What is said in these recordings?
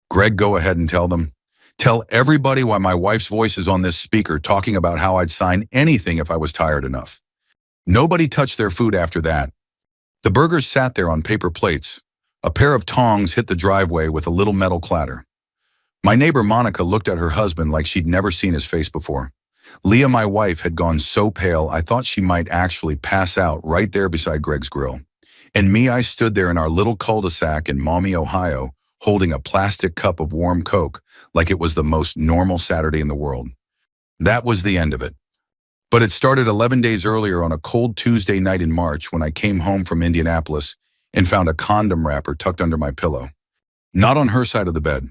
Greg, go ahead and tell them. Tell everybody why my wife's voice is on this speaker talking about how I'd sign anything if I was tired enough. Nobody touched their food after that. The burgers sat there on paper plates. A pair of tongs hit the driveway with a little metal clatter. My neighbor Monica looked at her husband like she'd never seen his face before. Leah, my wife, had gone so pale I thought she might actually pass out right there beside Greg's grill. And me, I stood there in our little cul-de-sac in Maumee, Ohio, holding a plastic cup of warm Coke like it was the most normal Saturday in the world. That was the end of it. But it started 11 days earlier on a cold Tuesday night in March when I came home from Indianapolis and found a condom wrapper tucked under my pillow. Not on her side of the bed.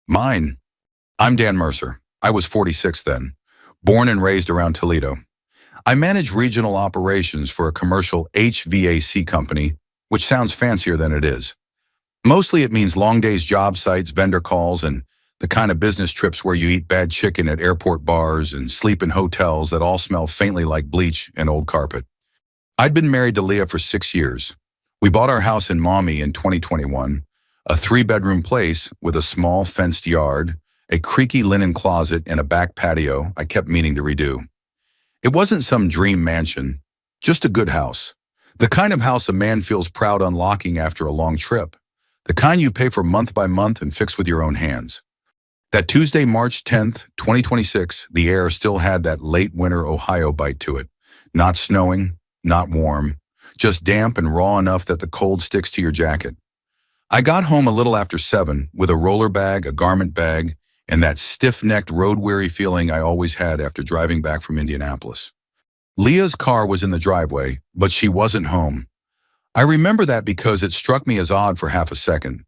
Mine. I'm Dan Mercer. I was 46 then, born and raised around Toledo. I manage regional operations for a commercial HVAC company, which sounds fancier than it is. Mostly it means long days, job sites, vendor calls, and the kind of business trips where you eat bad chicken at airport bars and sleep in hotels that all smell faintly like bleach and old carpet. I'd been married to Leah for 6 years. We bought our house in Maumee in 2021, a 3-bedroom place with a small fenced yard, a creaky linen closet, and a back patio I kept meaning to redo. It wasn't some dream mansion, just a good house. The kind of house a man feels proud unlocking after a long trip. The kind you pay for month by month and fix with your own hands. That Tuesday, March 10th, 2026, the air still had that late winter Ohio bite to it. Not snowing, not warm, just damp and raw enough that the cold sticks to your jacket. I got home a little after 7 with a roller bag, a garment bag, and that stiff-necked, road-weary feeling I always had after driving back from Indianapolis. Leah's car was in the driveway, but she wasn't home. I remember that because it struck me as odd for half a second.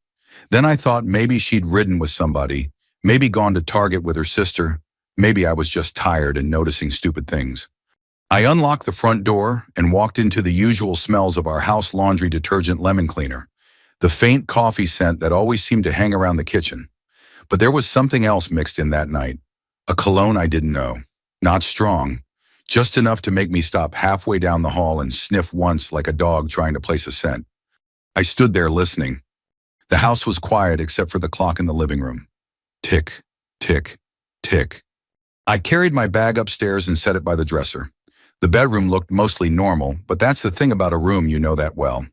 Then I thought maybe she'd ridden with somebody, maybe gone to Target with her sister, maybe I was just tired and noticing stupid things. I unlocked the front door and walked into the usual smells of our house laundry detergent lemon cleaner, the faint coffee scent that always seemed to hang around the kitchen. But there was something else mixed in that night, a cologne I didn't know, not strong, just enough to make me stop halfway down the hall and sniff once like a dog trying to place a scent. I stood there listening. The house was quiet except for the clock in the living room. Tick, tick, tick. I carried my bag upstairs and set it by the dresser. The bedroom looked mostly normal, but that's the thing about a room, you know that well.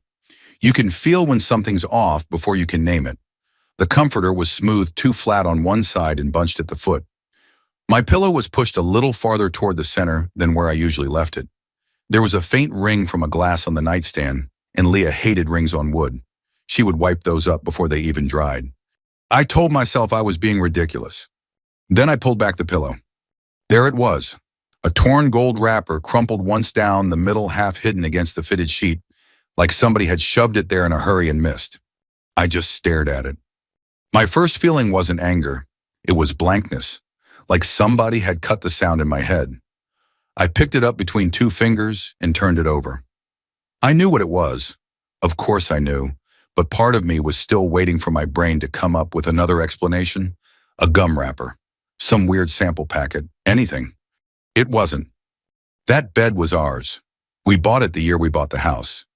You can feel when something's off before you can name it. The comforter was smoothed too flat on one side and bunched at the foot. My pillow was pushed a little farther toward the center than where I usually left it. There was a faint ring from a glass on the nightstand, and Leah hated rings on wood. She would wipe those up before they even dried. I told myself I was being ridiculous. Then I pulled back the pillow. There it was, a torn gold wrapper crumpled once down the middle, half hidden against the fitted sheet, like somebody had shoved it there in a hurry and missed. I just stared at it. My first feeling wasn't anger. It was blankness, like somebody had cut the sound in my head. I picked it up between 2 fingers and turned it over. I knew what it was. Of course I knew, but part of me was still waiting for my brain to come up with another explanation. A gum wrapper, some weird sample packet, anything. It wasn't. That bed was ours. We bought it the year we bought the house.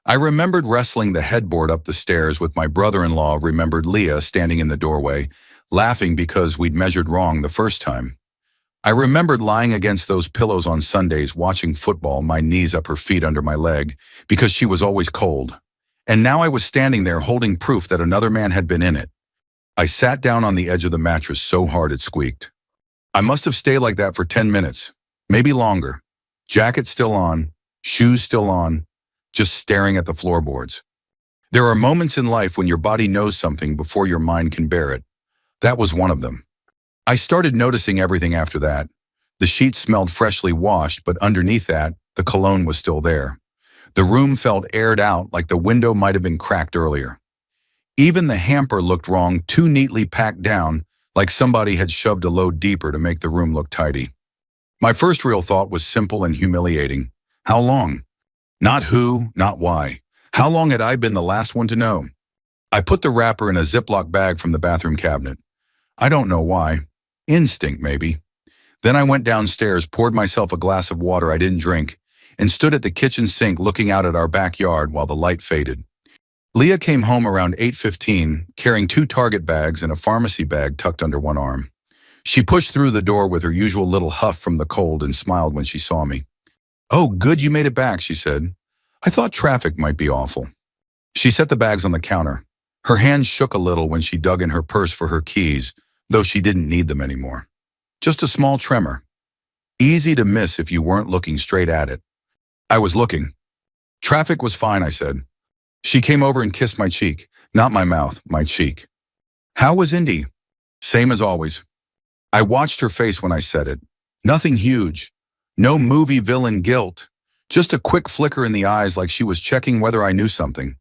I remembered wrestling the headboard up the stairs with my brother-in-law, remembered Leah standing in the doorway, laughing because we'd measured wrong the first time. I remembered lying against those pillows on Sundays watching football, my knees up her feet under my leg, because she was always cold. And now I was standing there holding proof that another man had been in it. I sat down on the edge of the mattress so hard it squeaked. I must have stayed like that for 10 minutes, maybe longer. Jacket still on, shoes still on, just staring at the floorboards. There are moments in life when your body knows something before your mind can bear it. That was one of them. I started noticing everything after that. The sheets smelled freshly washed, but underneath that, the cologne was still there. The room felt aired out like the window might have been cracked earlier. Even the hamper looked wrong, too neatly packed down, like somebody had shoved a load deeper to make the room look tidy. My first real thought was simple and humiliating. How long? Not who, not why. How long had I been the last one to know? I put the wrapper in a Ziploc bag from the bathroom cabinet. I don't know why. Instinct, maybe. Then I went downstairs, poured myself a glass of water I didn't drink, and stood at the kitchen sink looking out at our backyard while the light faded. Leah came home around 8:15, carrying 2 Target bags and a pharmacy bag tucked under one arm. She pushed through the door with her usual little huff from the cold and smiled when she saw me. "Oh, good you made it back," she said. "I thought traffic might be awful." She set the bags on the counter. Her hands shook a little when she dug in her purse for her keys, though she didn't need them anymore. Just a small tremor. Easy to miss if you weren't looking straight at it. I was looking. "Traffic was fine," I said. She came over and kissed my cheek. Not my mouth, my cheek. "How was Indy?" "Same as always." I watched her face when I said it. Nothing huge. No movie villain guilt. Just a quick flicker in the eyes like she was checking whether I knew something.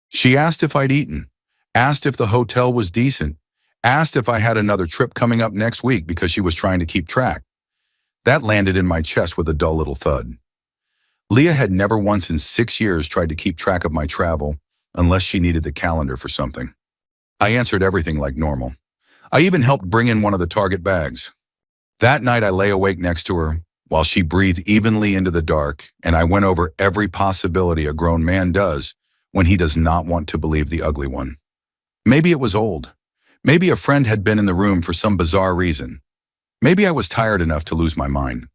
She asked if I'd eaten. Asked if the hotel was decent. Asked if I had another trip coming up next week because she was trying to keep track. That landed in my chest with a dull little thud. Leah had never once in 6 years tried to keep track of my travel unless she needed the calendar for something. I answered everything like normal. I even helped bring in one of the Target bags. That night I lay awake next to her while she breathed evenly into the dark, and I went over every possibility a grown man does when he does not want to believe the ugly one. Maybe it was old. Maybe a friend had been in the room for some bizarre reason. Maybe I was tired enough to lose my mind.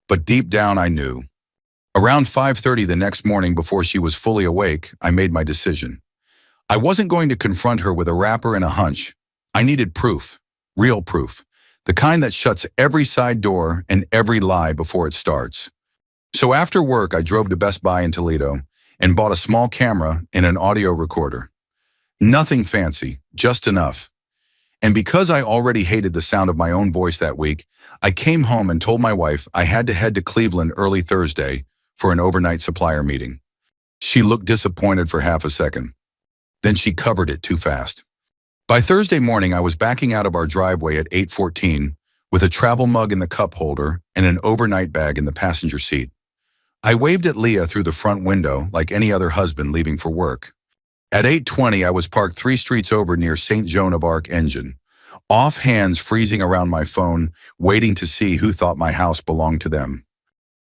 But deep down I knew. Around 5:30 the next morning, before she was fully awake, I made my decision. I wasn't going to confront her with a wrapper and a hunch. I needed proof. Real proof. The kind that shuts every side door and every lie before it starts. So after work, I drove to Best Buy in Toledo and bought a small camera and an audio recorder. Nothing fancy, just enough. And because I already hated the sound of my own voice that week, I came home and told my wife I had to head to Cleveland early Thursday for an overnight supplier meeting. She looked disappointed for half a second. Then she covered it too fast. By Thursday morning, I was backing out of our driveway at 8:14 with a travel mug in the cup holder and an overnight bag in the passenger seat. I waved at Leah through the front window like any other husband leaving for work. At 8:20, I was parked 3 streets over near St. Joan of Arc Engine, off hands freezing around my phone, waiting to see who thought my house belonged to them.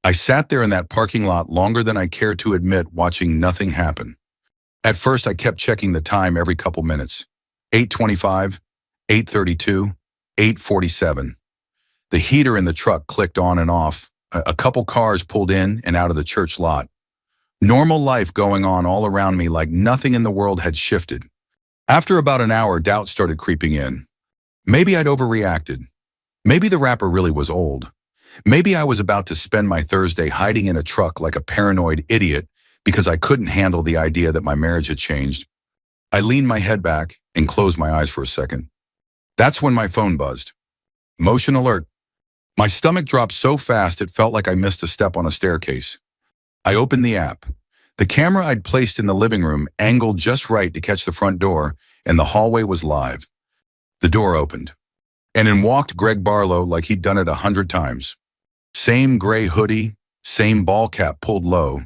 I sat there in that parking lot longer than I cared to admit, watching nothing happen. At first, I kept checking the time every couple minutes. 8:25, 8:32, 8:47. The heater in the truck clicked on and off. A couple cars pulled in and out of the church lot. Normal life going on all around me like nothing in the world had shifted. After about an hour, doubt started creeping in. Maybe I'd overreacted. Maybe the wrapper really was old. Maybe I was about to spend my Thursday hiding in a truck like a paranoid idiot because I couldn't handle the idea that my marriage had changed. I leaned my head back and closed my eyes for a second. That's when my phone buzzed. Motion alert. My stomach dropped so fast it felt like I missed a step on a staircase. I opened the app. The camera I'd placed in the living room angled just right to catch the front door, and the hallway was live. The door opened, and in walked Greg Barlow like he'd done it 100 times. Same gray hoodie, same ball cap pulled low,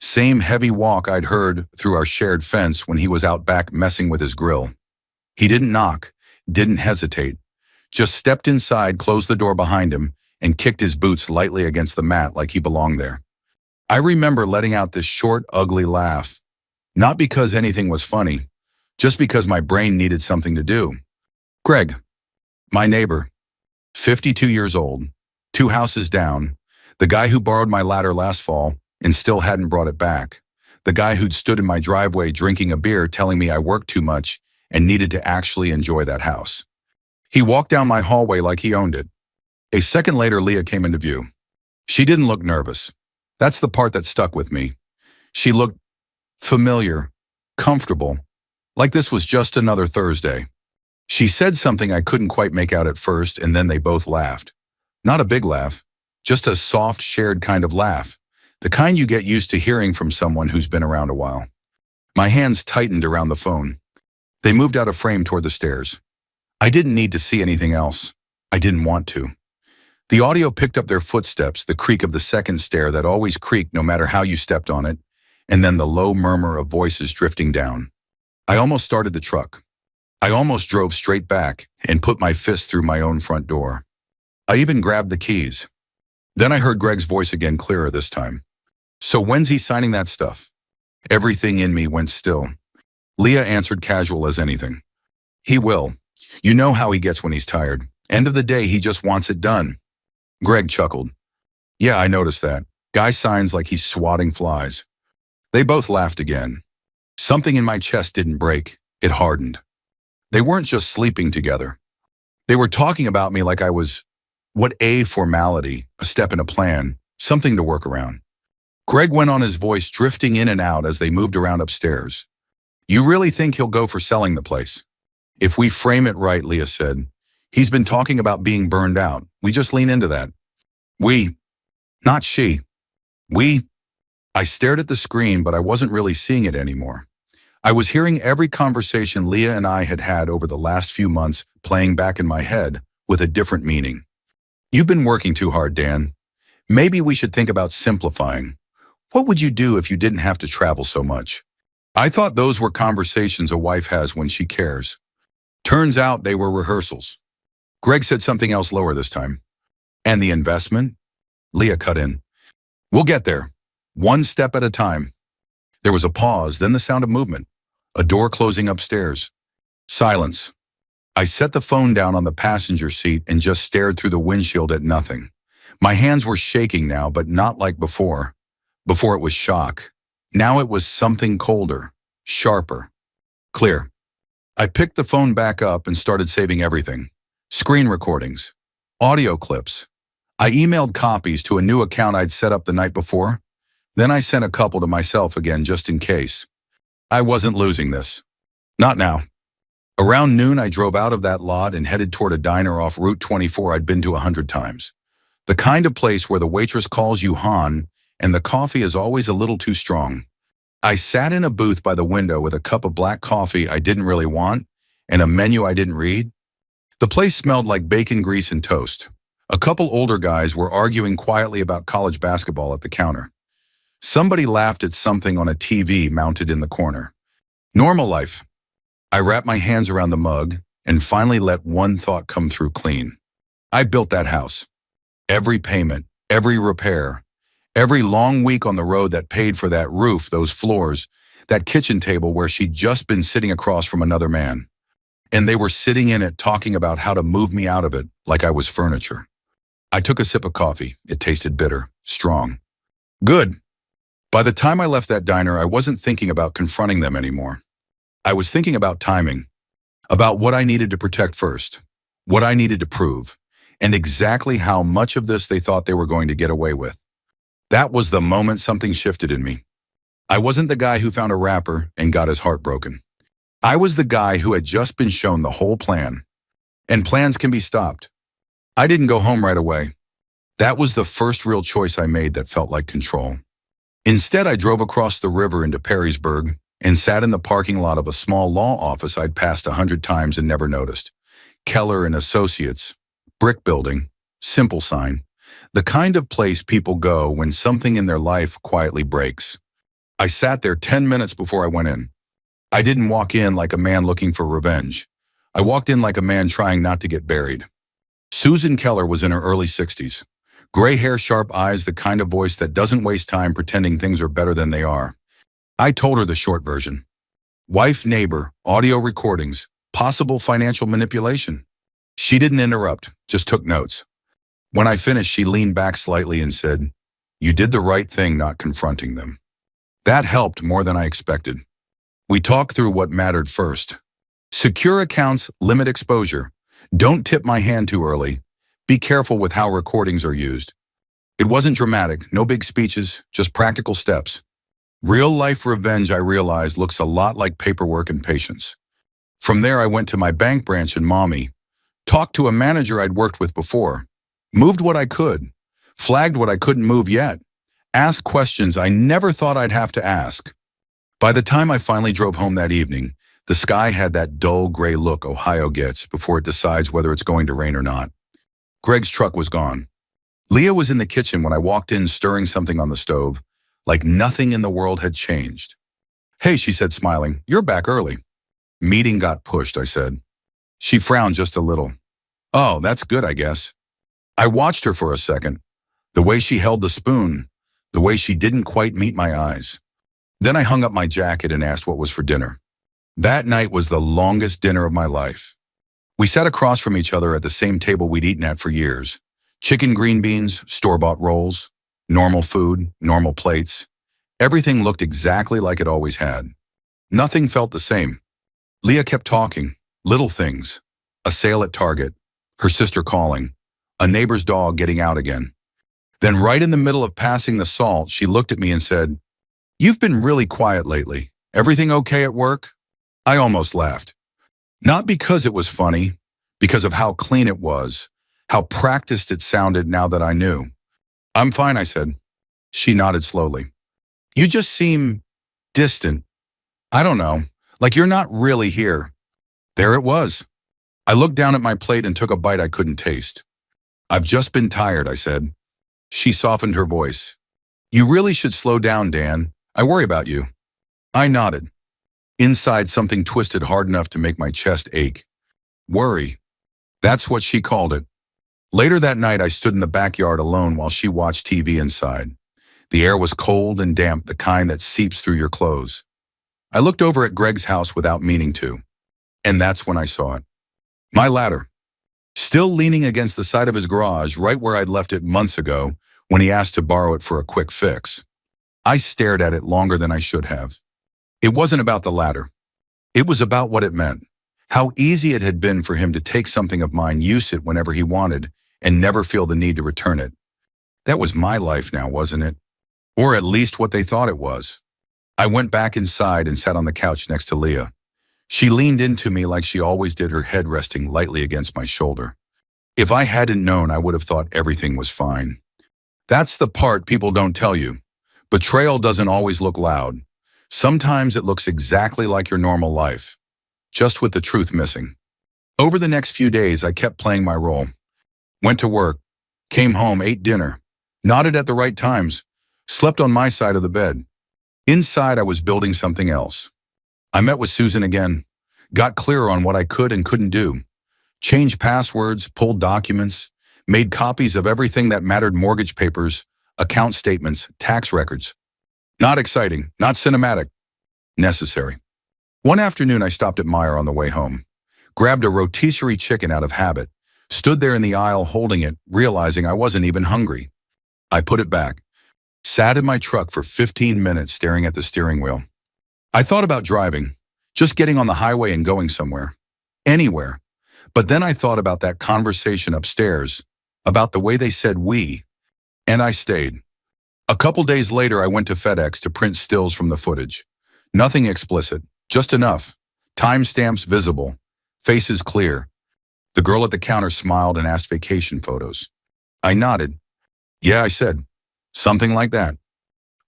same heavy walk I'd heard through our shared fence when he was out back messing with his grill. He didn't knock, didn't hesitate, just stepped inside, closed the door behind him, and kicked his boots lightly against the mat like he belonged there. I remember letting out this short, ugly laugh, not because anything was funny, just because my brain needed something to do. Greg, my neighbor, 52 years old, 2 houses down, the guy who borrowed my ladder last fall and still hadn't brought it back, the guy who'd stood in my driveway drinking a beer telling me I worked too much and needed to actually enjoy that house. He walked down my hallway like he owned it. A second later, Leah came into view. She didn't look nervous. That's the part that stuck with me. She looked familiar, comfortable, like this was just another Thursday. She said something I couldn't quite make out at first, and then they both laughed. Not a big laugh, just a soft, shared kind of laugh, the kind you get used to hearing from someone who's been around a while. My hands tightened around the phone. They moved out of frame toward the stairs. I didn't need to see anything else. I didn't want to. The audio picked up their footsteps, the creak of the second stair that always creaked no matter how you stepped on it, and then the low murmur of voices drifting down. I almost started the truck. I almost drove straight back and put my fist through my own front door. I even grabbed the keys. Then I heard Greg's voice again, clearer this time. So when's he signing that stuff? Everything in me went still. Leah answered casual as anything. He will. You know how he gets when he's tired. End of the day, he just wants it done. Greg chuckled. Yeah, I noticed that. Guy signs like he's swatting flies. They both laughed again. Something in my chest didn't break. It hardened. They weren't just sleeping together. They were talking about me like I was, what, a formality, a step in a plan, something to work around. Greg went on, his voice drifting in and out as they moved around upstairs. You really think he'll go for selling the place? If we frame it right, Leah said. He's been talking about being burned out. We just lean into that. We, not she. We. I stared at the screen, but I wasn't really seeing it anymore. I was hearing every conversation Leah and I had had over the last few months playing back in my head with a different meaning. You've been working too hard, Dan. Maybe we should think about simplifying. What would you do if you didn't have to travel so much? I thought those were conversations a wife has when she cares. Turns out they were rehearsals. Greg said something else lower this time. And the investment? Leah cut in. We'll get there. One step at a time. There was a pause, then the sound of movement. A door closing upstairs. Silence. I set the phone down on the passenger seat and just stared through the windshield at nothing. My hands were shaking now, but not like before. Before it was shock. Now it was something colder, sharper. Clear. I picked the phone back up and started saving everything. Screen recordings. Audio clips. I emailed copies to a new account I'd set up the night before. Then I sent a couple to myself again just in case. I wasn't losing this. Not now. Around noon, I drove out of that lot and headed toward a diner off Route 24 I'd been to 100 times. The kind of place where the waitress calls you Han and the coffee is always a little too strong. I sat in a booth by the window with a cup of black coffee I didn't really want and a menu I didn't read. The place smelled like bacon grease and toast. A couple older guys were arguing quietly about college basketball at the counter. Somebody laughed at something on a TV mounted in the corner. Normal life. I wrapped my hands around the mug and finally let one thought come through clean. I built that house. Every payment, every repair, every long week on the road that paid for that roof, those floors, that kitchen table where she'd just been sitting across from another man. And they were sitting in it talking about how to move me out of it like I was furniture. I took a sip of coffee. It tasted bitter, strong. Good. By the time I left that diner, I wasn't thinking about confronting them anymore. I was thinking about timing, about what I needed to protect first, what I needed to prove, and exactly how much of this they thought they were going to get away with. That was the moment something shifted in me. I wasn't the guy who found a rapper and got his heart broken. I was the guy who had just been shown the whole plan. And plans can be stopped. I didn't go home right away. That was the first real choice I made that felt like control. Instead, I drove across the river into Perrysburg and sat in the parking lot of a small law office I'd passed 100 times and never noticed. Keller and Associates, brick building, simple sign, the kind of place people go when something in their life quietly breaks. I sat there 10 minutes before I went in. I didn't walk in like a man looking for revenge. I walked in like a man trying not to get buried. Susan Keller was in her early 60s. Gray hair, sharp eyes, the kind of voice that doesn't waste time pretending things are better than they are. I told her the short version. Wife, neighbor, audio recordings, possible financial manipulation. She didn't interrupt, just took notes. When I finished, she leaned back slightly and said, "You did the right thing not confronting them." That helped more than I expected. We talked through what mattered first. Secure accounts, limit exposure. Don't tip my hand too early. Be careful with how recordings are used. It wasn't dramatic, no big speeches, just practical steps. Real-life revenge, I realized, looks a lot like paperwork and patience. From there, I went to my bank branch in Maumee, talked to a manager I'd worked with before, moved what I could, flagged what I couldn't move yet, asked questions I never thought I'd have to ask. By the time I finally drove home that evening, the sky had that dull gray look Ohio gets before it decides whether it's going to rain or not. Greg's truck was gone. Leah was in the kitchen when I walked in, stirring something on the stove, like nothing in the world had changed. "Hey," she said, smiling, "you're back early." "Meeting got pushed," I said. She frowned just a little. "Oh, that's good, I guess." I watched her for a second, the way she held the spoon, the way she didn't quite meet my eyes. Then I hung up my jacket and asked what was for dinner. That night was the longest dinner of my life. We sat across from each other at the same table we'd eaten at for years. Chicken, green beans, store-bought rolls, normal food, normal plates. Everything looked exactly like it always had. Nothing felt the same. Leah kept talking, little things. A sale at Target, her sister calling, a neighbor's dog getting out again. Then right in the middle of passing the salt, she looked at me and said, "You've been really quiet lately. Everything okay at work?" I almost laughed. Not because it was funny, because of how clean it was, how practiced it sounded now that I knew. "I'm fine," I said. She nodded slowly. "You just seem distant. I don't know, like you're not really here." There it was. I looked down at my plate and took a bite I couldn't taste. "I've just been tired," I said. She softened her voice. "You really should slow down, Dan. I worry about you." I nodded. Inside, something twisted hard enough to make my chest ache. Worry. That's what she called it. Later that night, I stood in the backyard alone while she watched TV inside. The air was cold and damp, the kind that seeps through your clothes. I looked over at Greg's house without meaning to. And that's when I saw it. My ladder. Still leaning against the side of his garage, right where I'd left it months ago when he asked to borrow it for a quick fix. I stared at it longer than I should have. It wasn't about the ladder. It was about what it meant. How easy it had been for him to take something of mine, use it whenever he wanted, and never feel the need to return it. That was my life now, wasn't it? Or at least what they thought it was. I went back inside and sat on the couch next to Leah. She leaned into me like she always did, her head resting lightly against my shoulder. If I hadn't known, I would have thought everything was fine. That's the part people don't tell you. Betrayal doesn't always look loud. Sometimes it looks exactly like your normal life, just with the truth missing. Over the next few days, I kept playing my role. Went to work, came home, ate dinner, nodded at the right times, slept on my side of the bed. Inside, I was building something else. I met with Susan again, got clearer on what I could and couldn't do, changed passwords, pulled documents, made copies of everything that mattered: mortgage papers, account statements, tax records. Not exciting, not cinematic, necessary. One afternoon, I stopped at Meijer on the way home, grabbed a rotisserie chicken out of habit, stood there in the aisle holding it, realizing I wasn't even hungry. I put it back, sat in my truck for 15 minutes staring at the steering wheel. I thought about driving, just getting on the highway and going somewhere, anywhere. But then I thought about that conversation upstairs, about the way they said "we," and I stayed. A couple days later, I went to FedEx to print stills from the footage. Nothing explicit, just enough. Timestamps visible, faces clear. The girl at the counter smiled and asked vacation photos. I nodded. "Yeah," I said. "Something like that."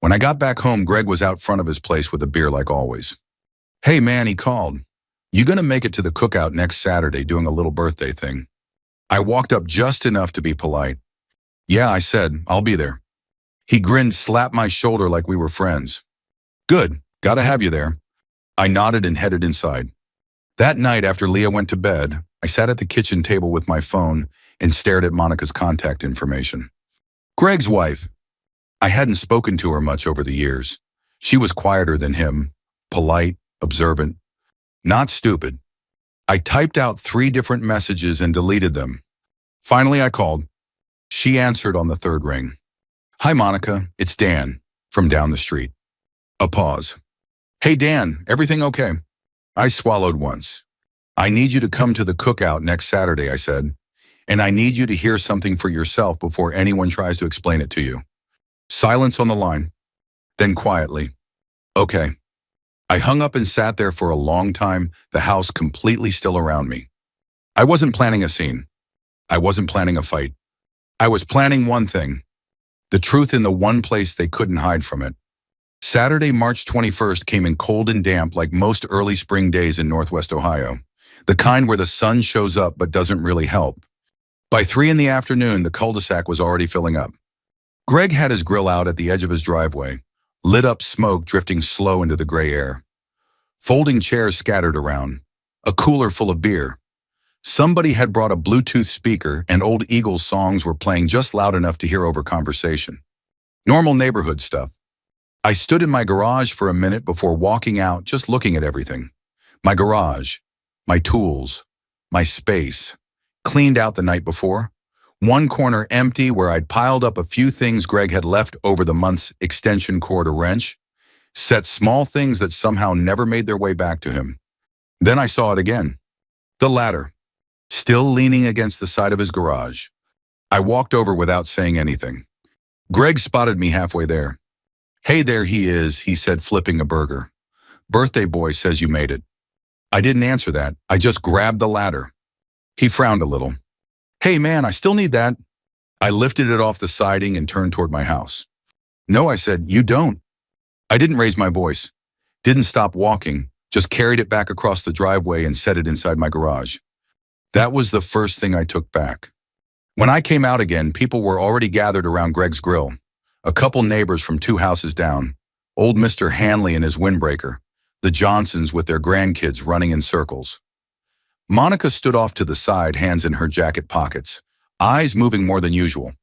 When I got back home, Greg was out front of his place with a beer like always. "Hey man," he called. "You gonna make it to the cookout next Saturday, doing a little birthday thing?" I walked up just enough to be polite. "Yeah," I said, "I'll be there." He grinned, slapped my shoulder like we were friends. "Good, gotta have you there." I nodded and headed inside. That night, after Leah went to bed, I sat at the kitchen table with my phone and stared at Monica's contact information. Greg's wife. I hadn't spoken to her much over the years. She was quieter than him, polite, observant, not stupid. I typed out 3 different messages and deleted them. Finally, I called. She answered on the 3rd ring. "Hi, Monica, it's Dan, from down the street." A pause. "Hey, Dan, everything okay?" I swallowed once. "I need you to come to the cookout next Saturday," I said. "And I need you to hear something for yourself before anyone tries to explain it to you." Silence on the line. Then quietly, "Okay." I hung up and sat there for a long time, the house completely still around me. I wasn't planning a scene. I wasn't planning a fight. I was planning one thing. The truth in the one place they couldn't hide from it. Saturday, March 21st came in cold and damp like most early spring days in Northwest Ohio. The kind where the sun shows up but doesn't really help. By 3 in the afternoon, the cul-de-sac was already filling up. Greg had his grill out at the edge of his driveway, lit up smoke drifting slow into the gray air. Folding chairs scattered around, a cooler full of beer. Somebody had brought a Bluetooth speaker and old Eagles songs were playing just loud enough to hear over conversation. Normal neighborhood stuff. I stood in my garage for a minute before walking out, just looking at everything. My garage, my tools, my space, cleaned out the night before. One corner empty where I'd piled up a few things Greg had left over the month's extension cord, a wrench, set small things that somehow never made their way back to him. Then I saw it again. The ladder, still leaning against the side of his garage. I walked over without saying anything. Greg spotted me halfway there. "Hey, there he is," he said, flipping a burger. "Birthday boy says you made it." I didn't answer that. I just grabbed the ladder. He frowned a little. "Hey man, I still need that." I lifted it off the siding and turned toward my house. "No," I said, "you don't." I didn't raise my voice, didn't stop walking, just carried it back across the driveway and set it inside my garage. That was the first thing I took back. When I came out again, people were already gathered around Greg's grill. A couple neighbors from 2 houses down, old Mr. Hanley and his windbreaker, the Johnsons with their grandkids running in circles. Monica stood off to the side, hands in her jacket pockets, eyes moving more than usual.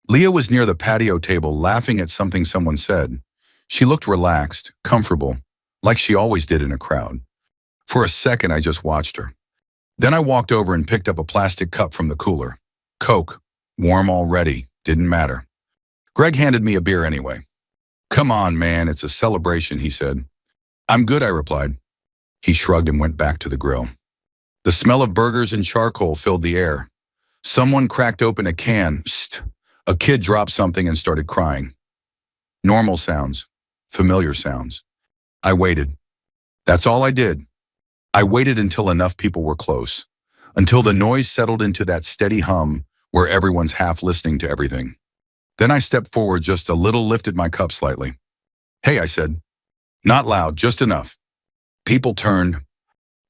Leah was near the patio table laughing at something someone said. She looked relaxed, comfortable, like she always did in a crowd. For a second, I just watched her. Then I walked over and picked up a plastic cup from the cooler. Coke, warm already, didn't matter. Greg handed me a beer anyway. "Come on, man, it's a celebration," he said. "I'm good," I replied. He shrugged and went back to the grill. The smell of burgers and charcoal filled the air. Someone cracked open a can. Psst. A kid dropped something and started crying. Normal sounds, familiar sounds. I waited. That's all I did. I waited until enough people were close, until the noise settled into that steady hum where everyone's half listening to everything. Then I stepped forward just a little, lifted my cup slightly. "Hey," I said. Not loud, just enough. People turned.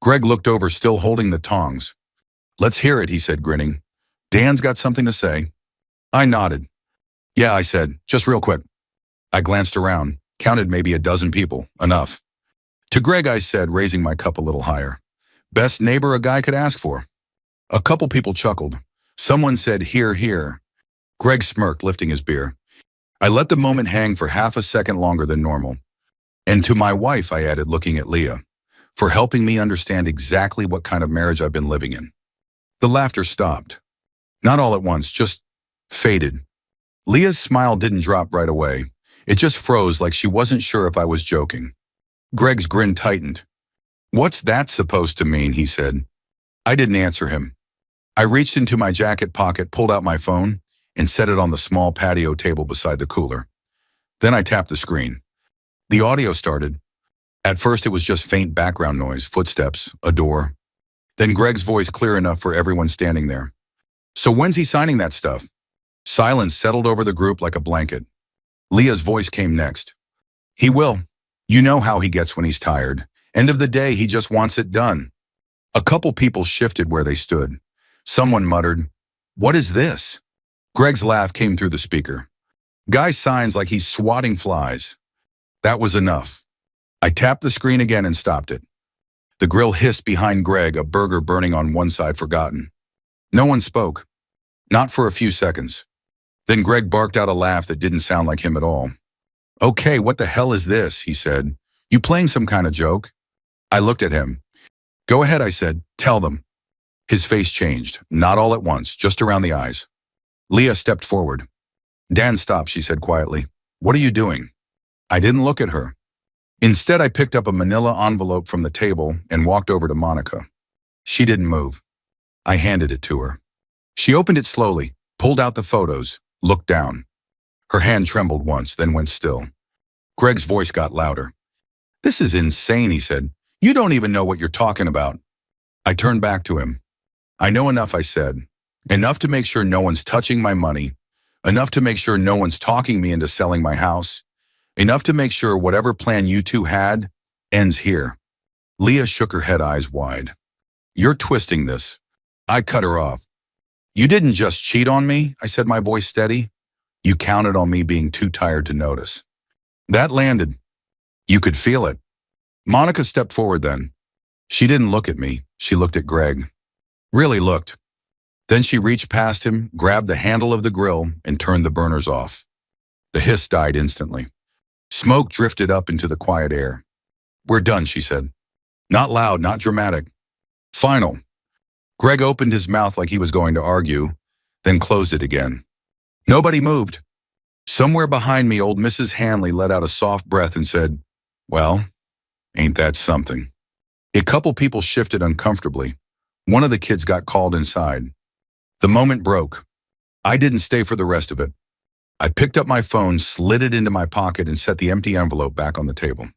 Greg looked over, still holding the tongs. "Let's hear it," he said, grinning. "Dan's got something to say." I nodded. "Yeah," I said, "just real quick." I glanced around, counted maybe a dozen people, enough. To Greg, I said, raising my cup a little higher, "Best neighbor a guy could ask for." A couple people chuckled. Someone said, "Hear, hear." Greg smirked, lifting his beer. I let the moment hang for half a second longer than normal. "And to my wife," I added, looking at Leah, "for helping me understand exactly what kind of marriage I've been living in." The laughter stopped. Not all at once, just faded. Leah's smile didn't drop right away. It just froze, like she wasn't sure if I was joking. Greg's grin tightened. "What's that supposed to mean?" he said. I didn't answer him. I reached into my jacket pocket, pulled out my phone, and set it on the small patio table beside the cooler. Then I tapped the screen. The audio started. At first it was just faint background noise, footsteps, a door. Then Greg's voice, clear enough for everyone standing there. "So when's he signing that stuff?" Silence settled over the group like a blanket. Leah's voice came next. "He will. You know how he gets when he's tired. End of the day, he just wants it done." A couple people shifted where they stood. Someone muttered, "What is this?" Greg's laugh came through the speaker. Guy signs like he's swatting flies. That was enough. I tapped the screen again and stopped it. The grill hissed behind Greg, a burger burning on one side forgotten. No one spoke. Not for a few seconds. Then Greg barked out a laugh that didn't sound like him at all. "Okay, what the hell is this?" he said. "You playing some kind of joke?" I looked at him. "Go ahead," I said. "Tell them." His face changed, not all at once, just around the eyes. Leah stepped forward. "Dan, stop," she said quietly. "What are you doing?" I didn't look at her. Instead, I picked up a manila envelope from the table and walked over to Monica. She didn't move. I handed it to her. She opened it slowly, pulled out the photos, looked down. Her hand trembled once, then went still. Greg's voice got louder. "This is insane," he said. "You don't even know what you're talking about." I turned back to him. "I know enough," I said. "Enough to make sure no one's touching my money. Enough to make sure no one's talking me into selling my house. Enough to make sure whatever plan you two had ends here." Leah shook her head, eyes wide. "You're twisting this." I cut her off. "You didn't just cheat on me," I said, my voice steady. "You counted on me being too tired to notice." That landed. You could feel it. Monica stepped forward then. She didn't look at me. She looked at Greg. Really looked. Then she reached past him, grabbed the handle of the grill, and turned the burners off. The hiss died instantly. Smoke drifted up into the quiet air. "We're done," she said. Not loud, not dramatic. Final. Greg opened his mouth like he was going to argue, then closed it again. Nobody moved. Somewhere behind me, old Mrs. Hanley let out a soft breath and said, "Well, ain't that something?" A couple people shifted uncomfortably. One of the kids got called inside. The moment broke. I didn't stay for the rest of it. I picked up my phone, slid it into my pocket, and set the empty envelope back on the table.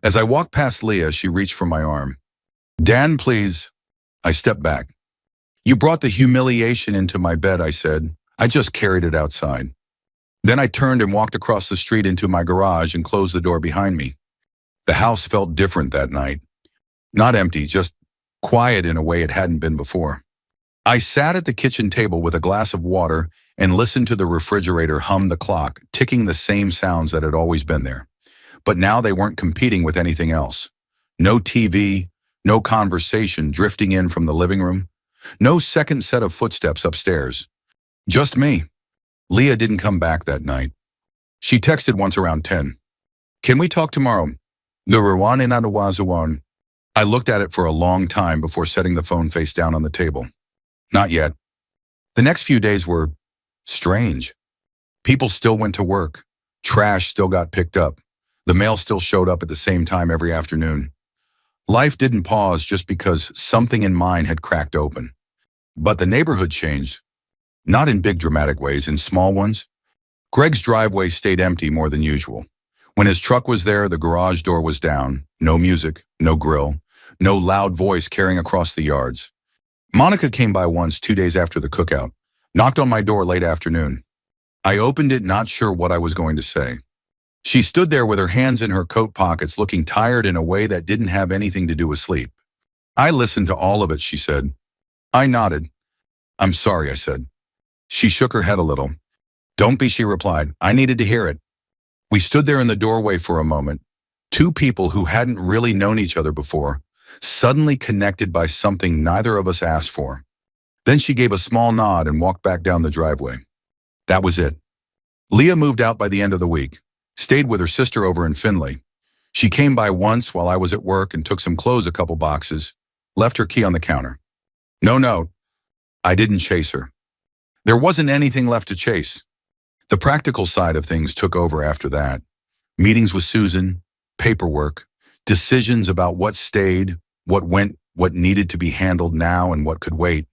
As I walked past Leah, she reached for my arm. "Dan, please." I stepped back. "You brought the humiliation into my bed," I said. "I just carried it outside." Then I turned and walked across the street into my garage and closed the door behind me. The house felt different that night. Not empty, just quiet in a way it hadn't been before. I sat at the kitchen table with a glass of water and listened to the refrigerator hum the clock, ticking the same sounds that had always been there. But now they weren't competing with anything else. No TV, no conversation drifting in from the living room, no second set of footsteps upstairs. Just me. Leah didn't come back that night. She texted once around 10. "Can we talk tomorrow?" I looked at it for a long time before setting the phone face down on the table. Not yet. The next few days were strange. People still went to work. Trash still got picked up. The mail still showed up at the same time every afternoon. Life didn't pause just because something in mine had cracked open. But the neighborhood changed. Not in big dramatic ways, in small ones. Greg's driveway stayed empty more than usual. When his truck was there, the garage door was down. No music, no grill, no loud voice carrying across the yards. Monica came by once 2 days after the cookout, knocked on my door late afternoon. I opened it, not sure what I was going to say. She stood there with her hands in her coat pockets, looking tired in a way that didn't have anything to do with sleep. "I listened to all of it," she said. I nodded. "I'm sorry," I said. She shook her head a little. "Don't be," she replied. "I needed to hear it." We stood there in the doorway for a moment, two people who hadn't really known each other before, suddenly connected by something neither of us asked for. Then she gave a small nod and walked back down the driveway. That was it. Leah moved out by the end of the week, stayed with her sister over in Findlay. She came by once while I was at work and took some clothes, a couple boxes, left her key on the counter. No note. I didn't chase her. There wasn't anything left to chase. The practical side of things took over after that. Meetings with Susan, paperwork, decisions about what stayed, what went, what needed to be handled now and what could wait.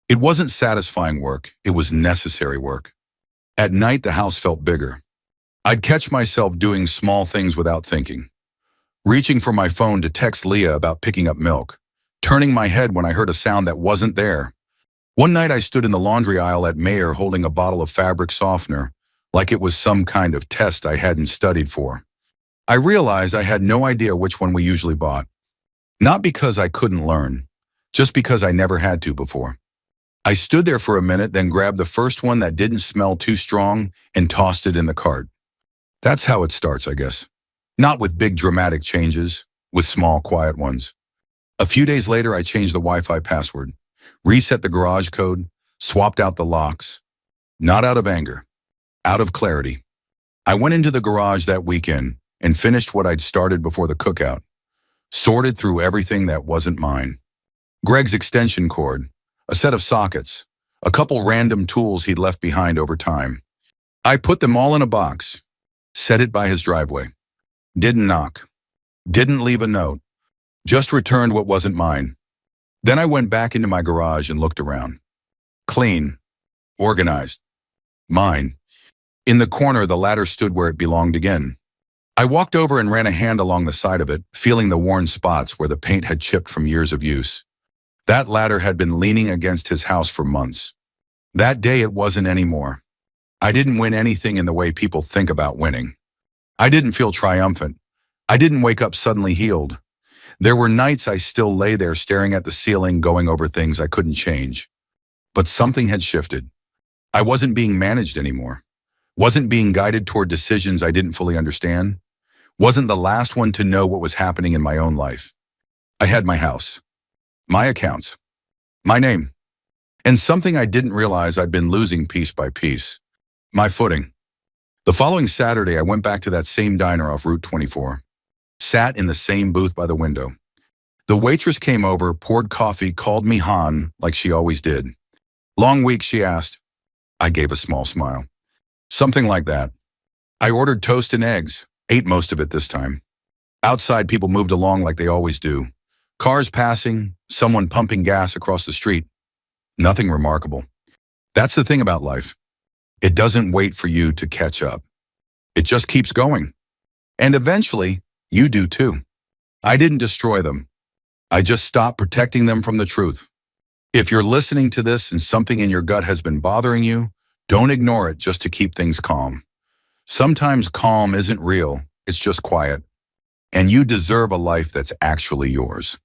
It wasn't satisfying work, it was necessary work. At night, the house felt bigger. I'd catch myself doing small things without thinking. Reaching for my phone to text Leah about picking up milk. Turning my head when I heard a sound that wasn't there. One night I stood in the laundry aisle at Mayer holding a bottle of fabric softener, like it was some kind of test I hadn't studied for. I realized I had no idea which one we usually bought. Not because I couldn't learn, just because I never had to before. I stood there for a minute, then grabbed the first one that didn't smell too strong and tossed it in the cart. That's how it starts, I guess. Not with big dramatic changes, with small, quiet ones. A few days later, I changed the Wi-Fi password, reset the garage code, swapped out the locks. Not out of anger, out of clarity. I went into the garage that weekend and finished what I'd started before the cookout. Sorted through everything that wasn't mine. Greg's extension cord, a set of sockets, a couple random tools he'd left behind over time. I put them all in a box, set it by his driveway. Didn't knock. Didn't leave a note. Just returned what wasn't mine. Then I went back into my garage and looked around. Clean. Organized. Mine. In the corner, the ladder stood where it belonged again. I walked over and ran a hand along the side of it, feeling the worn spots where the paint had chipped from years of use. That ladder had been leaning against his house for months. That day it wasn't anymore. I didn't win anything in the way people think about winning. I didn't feel triumphant. I didn't wake up suddenly healed. There were nights I still lay there staring at the ceiling, going over things I couldn't change. But something had shifted. I wasn't being managed anymore. Wasn't being guided toward decisions I didn't fully understand. Wasn't the last one to know what was happening in my own life. I had my house. My accounts. My name. And something I didn't realize I'd been losing piece by piece. My footing. The following Saturday, I went back to that same diner off Route 24. Sat in the same booth by the window. The waitress came over, poured coffee, called me Han, like she always did. Long week, she asked. I gave a small smile. Something like that. I ordered toast and eggs, ate most of it this time. Outside, people moved along like they always do. Cars passing, someone pumping gas across the street. Nothing remarkable. That's the thing about life. It doesn't wait for you to catch up. It just keeps going. And eventually, you do too. I didn't destroy them. I just stopped protecting them from the truth. If you're listening to this and something in your gut has been bothering you, don't ignore it just to keep things calm. Sometimes calm isn't real, it's just quiet. And you deserve a life that's actually yours.